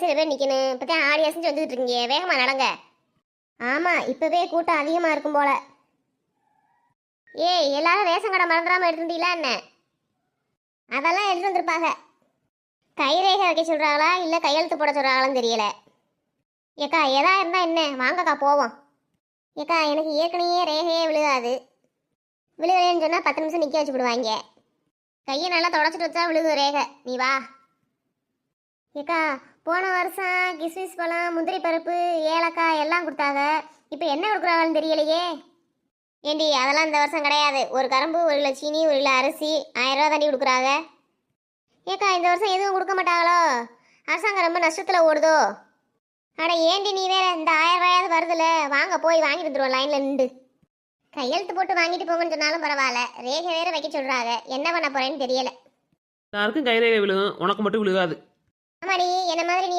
சில பேர் நிக்கணும். இப்பதான் ஆடி அசைஞ்சு வந்துட்டு இருக்கீங்க, வேகமா நடங்க. ஆமா, இப்பவே கூட்டம் அதிகமா இருக்கும் போல. ஏய், எல்லாரும் ரேஷன் கடை மறந்துடாம எடுத்துட்டீங்களா என்ன? அதெல்லாம் எடுத்து வந்திருப்பாங்க. கைரேகை வைக்க சொல்றாங்களா இல்ல கையெழுத்து போட சொல்றாங்களான்னு தெரியல. ஏக்கா எதா இருந்தா என்ன, வாங்கக்கா போவோம். ஏக்கா எனக்கு ஏற்கனவே ரேகையே விழுகாது. விழுகலன்னு சொன்னா 10 நிமிஷம் நிக்க வச்சு விடுவாங்க. கையை நல்லா தொடச்சிட்டு வச்சா விழுகு ரேகை. நீ வா. ஏக்கா போன வருஷம் கிஸ்மிஸ் பழம், முந்திரி பருப்பு, ஏலக்காய் எல்லாம் கொடுத்தாங்க. இப்போ என்ன கொடுக்குறாங்கன்னு தெரியலையே. ஏண்டி அதெல்லாம் இந்த வருஷம் கிடையாது. ஒரு கரும்பு, 1 கிலோ சீனி, 1 கிலோ அரிசி 1000 ரூபா தாண்டி கொடுக்குறாங்க. ஏக்கா இந்த வருஷம் எதுவும் கொடுக்க மாட்டாங்களோ? அரசாங்கம் ரொம்ப நஷ்டத்தில் ஓடுதோ? அட ஏண்டி நீ வேற, இந்த 1000 ரூபாயாவது வருதுல, வாங்க போய் வாங்கிட்டு வந்துடுவோம் லைனில் நின்று. கையெழுத்து போட்டு வாங்கிட்டு போங்கன்னு சொன்னாலும் பரவாயில்ல, ரேகை வேற வைக்க சொல்கிறாங்க. என்ன பண்ண போறேன்னு தெரியல. யாருக்கும் கைரேகை விழுகும், உனக்கு மட்டும் விழுகாது. ஆமாடி, என்ன மாதிரி நீ